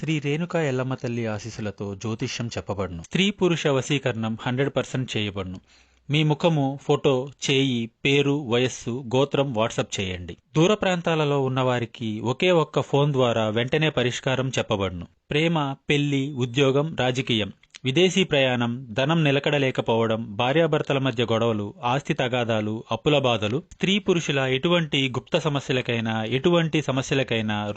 శ్రీ రేణుకా ఎల్లమ్మ తల్లి ఆశీస్సులతో జ్యోతిష్యం చెప్పబడును. స్త్రీ పురుష వశీకరణం 100% చేయబడును. మీ ముఖము, ఫోటో, చేయి, పేరు, వయస్సు, గోత్రం వాట్సాప్ చేయండి. దూర ప్రాంతాలలో ఉన్నవారికి ఒకే ఒక్క ఫోన్ ద్వారా వెంటనే పరిష్కారం చెప్పబడును. ప్రేమ, పెళ్లి, ఉద్యోగం, రాజకీయం, విదేశీ ప్రయాణం, ధనం నిలకడలేకపోవడం, భార్యాభర్తల మధ్య గొడవలు, ఆస్తి తగాదాలు, అప్పుల బాధలు, స్త్రీ పురుషుల ఎటువంటి గుప్త సమస్యలకైనా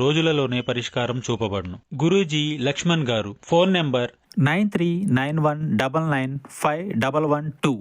రోజులలోనే పరిష్కారం చూపబడును. గురూజీ లక్ష్మణ్ గారు. Phone number 9391999512.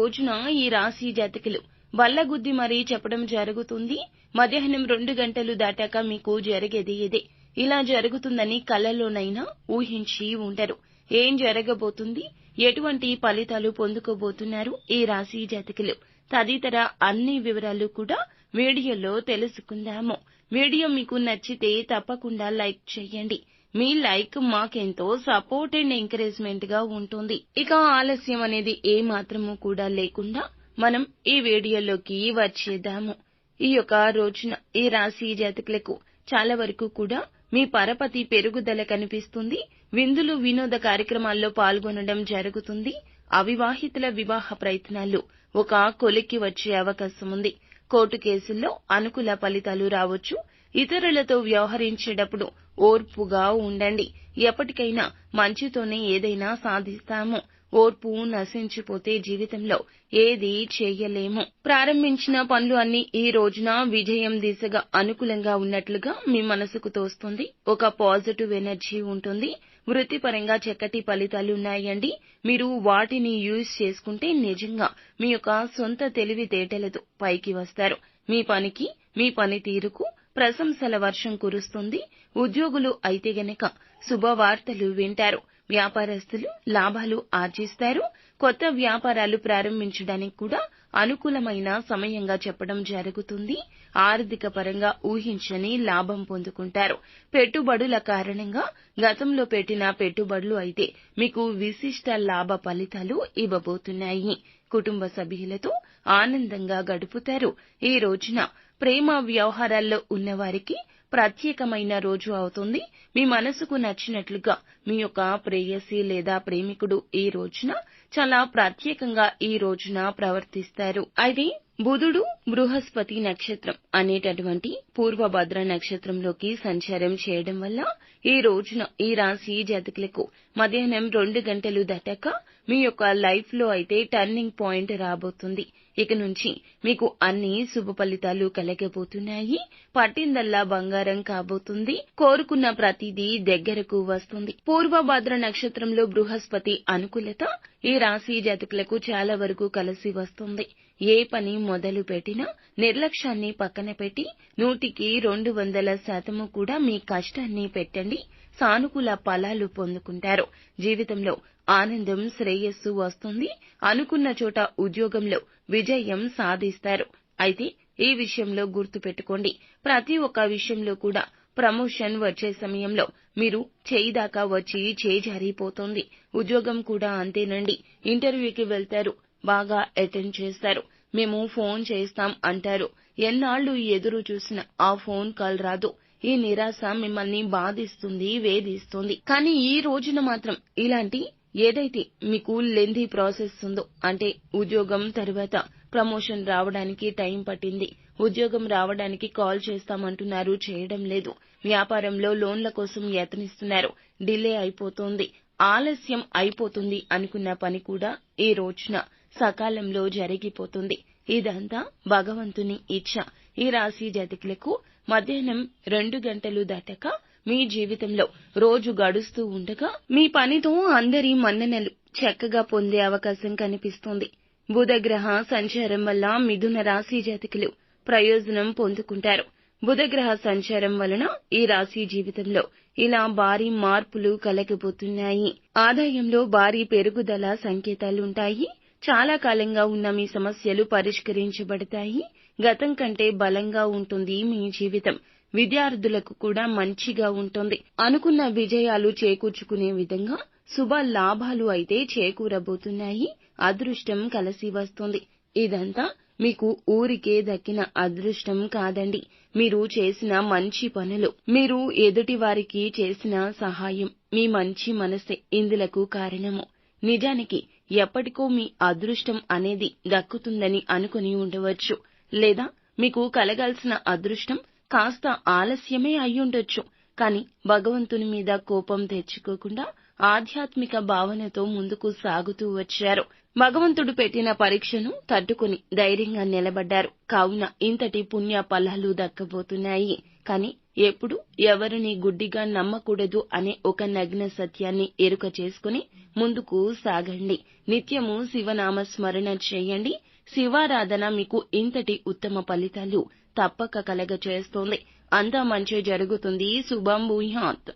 రోజున ఈ రాశి జాతకులు బల్లగుద్ది మరీ చెప్పడం జరుగుతుంది. మధ్యాహ్నం 2 గంటలు దాటాక మీకు జరిగేది ఇదే. ఇలా జరుగుతుందని కలలోనైనా ఊహించి ఉండరు. ఏం జరగబోతుంది, ఎటువంటి ఫలితాలు పొందుకోబోతున్నారు ఈ రాశి జాతకులు తదితర అన్ని వివరాలు కూడా వీడియోలో తెలుసుకుందాము. వీడియో మీకు నచ్చితే తప్పకుండా లైక్ చేయండి. మీ లైక్ మాకెంతో సపోర్ట్ అండ్ ఎంకరేజ్మెంట్ గా ఉంటుంది. ఇక ఆలస్యం అనేది ఏ మాత్రము కూడా లేకుండా మనం ఈ వీడియోలోకి వచ్చేద్దాము. ఈ యొక్క రోజున ఈ రాశి జాతకులకు చాలా వరకు కూడా మీ పరపతి పెరుగుదల కనిపిస్తుంది. విందులు, వినోద కార్యక్రమాల్లో పాల్గొనడం జరుగుతుంది. అవివాహితుల వివాహ ప్రయత్నాలు ఒక కొలిక్కి వచ్చే అవకాశం ఉంది. కోర్టు కేసుల్లో అనుకూల ఫలితాలు రావచ్చు. ఇతరులతో వ్యవహరించేటప్పుడు ఓర్పుగా ఉండండి. ఎప్పటికైనా మంచితోనే ఏదైనా సాధిస్తాము. ఓర్పు నశించిపోతే జీవితంలో ఏదీ చేయలేము. ప్రారంభించిన పనులు అన్ని ఈ రోజున విజయం దిశగా అనుకూలంగా ఉన్నట్లుగా మీ మనసుకు తోస్తుంది. ఒక పాజిటివ్ ఎనర్జీ ఉంటుంది. వృత్తిపరంగా చక్కటి ఫలితాలు ఉన్నాయండి. మీరు వాటిని యూజ్ చేసుకుంటే నిజంగా మీ యొక్క సొంత తెలివితేటలతో పైకి వస్తారు. మీ పనికి, మీ పనితీరుకు ప్రశంసల వర్షం కురుస్తుంది. ఉద్యోగులు అయితే గనక శుభవార్తలు వింటారు. వ్యాపారస్తులు లాభాలు ఆర్జిస్తారు. కొత్త వ్యాపారాలు ప్రారంభించడానికి కూడా అనుకూలమైన సమయంగా చెప్పడం జరుగుతుంది. ఆర్థిక పరంగా ఊహించని లాభం పొందుకుంటారు. పెట్టుబడుల కారణంగా గతంలో పెట్టిన పెట్టుబడులు అయితే మీకు విశిష్ట లాభ ఫలితాలు ఇవ్వబోతున్నాయి. కుటుంబ సభ్యులతో ఆనందంగా గడుపుతారు. ఈ రోజున ప్రేమ వ్యవహారాల్లో ఉన్నవారికి ప్రత్యేకమైన రోజు అవుతుంది. మీ మనసుకు నచ్చినట్లుగా మీ యొక్క ప్రేయసి లేదా ప్రేమికుడు ఈ రోజున చాలా ప్రత్యేకంగా ఈ రోజున ప్రవర్తిస్తారు. అయితే బుధుడు బృహస్పతి నక్షత్రం అనేటటువంటి పూర్వభద్ర నక్షత్రంలోకి సంచారం చేయడం వల్ల ఈ రోజున ఈ రాశి జాతకులకు మధ్యాహ్నం 2 గంటలు దాటాక మీ యొక్క లైఫ్ లో అయితే టర్నింగ్ పాయింట్ రాబోతుంది. ఇక నుంచి మీకు అన్ని శుభ ఫలితాలు కలగబోతున్నాయి. పట్టిందల్లా బంగారం కాబోతుంది. కోరుకున్న ప్రతిదీ దగ్గరకు వస్తుంది. పూర్వభద్ర నక్షత్రంలో బృహస్పతి అనుకూలత ఈ రాశి జాతకులకు చాలా వరకు కలిసి వస్తుంది. ఏ పని మొదలు పెట్టినా నిర్లక్ష్యాన్ని పక్కన పెట్టి 100% కూడా మీ కష్టాన్ని పెట్టండి. సానుకూల ఫలాలు పొందుకుంటారు. జీవితంలో ఆనందం, శ్రేయస్సు వస్తుంది. అనుకున్న చోట ఉద్యోగంలో విజయం సాధిస్తారు. అయితే ఈ విషయంలో గుర్తుపెట్టుకోండి, ప్రతి ఒక్క విషయంలో కూడా ప్రమోషన్ వచ్చే సమయంలో మీరు చేయి దాకా వచ్చి చేజారిపోతుంది. ఉద్యోగం కూడా అంతేనండి. ఇంటర్వ్యూకి వెళ్తారు, బాగా అటెండ్ చేస్తారు. మేము ఫోన్ చేస్తాం అంటారు. ఎన్నాళ్లు ఎదురు చూసినా ఆ ఫోన్ కాల్ రాదు. ఈ నిరాశ మిమ్మల్ని బాధిస్తుంది, వేధిస్తుంది. కానీ ఈ రోజున మాత్రం ఇలాంటి ఏదైతే మీకు లెంథీ ప్రాసెస్ ఉందో, అంటే ఉద్యోగం తర్వాత ప్రమోషన్ రావడానికి టైం పట్టింది, ఉద్యోగం రావడానికి కాల్ చేస్తామంటున్నారు, చేయడం లేదు, వ్యాపారంలో లోన్ల కోసం యత్నిస్తున్నారు, డిలే అయిపోతుంది, ఆలస్యం అయిపోతుంది అనుకున్న పని కూడా ఈ రోజున సకాలంలో జరిగిపోతుంది. ఇదంతా భగవంతుని ఇచ్ఛ. ఈ రాశి జాతకులకు మధ్యాహ్నం 2 గంటలు దాటాక మీ జీవితంలో రోజు గడుస్తూ ఉండగా మీ పనితో అందరి మన్ననలు చక్కగా పొందే అవకాశం కనిపిస్తుంది. బుధగ్రహ సంచారం వల్ల మిథున రాశి జాతకులు ప్రయోజనం పొందుకుంటారు. బుధగ్రహ సంచారం వలన ఈ రాశి జీవితంలో ఇలా భారీ మార్పులు కలగబోతున్నాయి. ఆదాయంలో భారీ పెరుగుదల సంకేతాలుంటాయి. చాలా కాలంగా ఉన్న మీ సమస్యలు పరిష్కరించబడతాయి. గతం కంటే బలంగా ఉంటుంది మీ జీవితం. విద్యార్థులకు కూడా మంచిగా ఉంటుంది. అనుకున్న విజయాలు చేకూర్చుకునే విధంగా శుభ లాభాలు అయితే చేకూరబోతున్నాయి. అదృష్టం కలిసి వస్తుంది. ఇదంతా మీకు ఊరికే దక్కిన అదృష్టం కాదండి, మీరు చేసిన మంచి పనులు, మీరు ఎదుటి వారికి చేసిన సహాయం, మీ మంచి మనసే ఇందులకు కారణము. నిజానికి ఎప్పటికో మీ అదృష్టం అనేది దక్కుతుందని అనుకుని ఉండవచ్చు, లేదా మీకు కలగాల్సిన అదృష్టం కాస్త ఆలస్యమే అయ్యుండొచ్చు. కానీ భగవంతుని మీద కోపం తెచ్చుకోకుండా ఆధ్యాత్మిక భావనతో ముందుకు సాగుతూ వచ్చారు. భగవంతుడు పెట్టిన పరీక్షను తట్టుకుని ధైర్యంగా నిలబడ్డారు. కావున ఇంతటి పుణ్య ఫలాలు దక్కబోతున్నాయి. కానీ ఎప్పుడు ఎవరిని గుడ్డిగా నమ్మకూడదు అనే ఒక నగ్న సత్యాన్ని ఎరుక చేసుకుని ముందుకు సాగండి. నిత్యము శివనామ స్మరణ చేయండి. శివారాధన మీకు ఇంతటి ఉత్తమ ఫలితాలు తప్పక కలగచేస్తోంది. అంతా మంచి జరుగుతుంది. శుభం భూయాత్.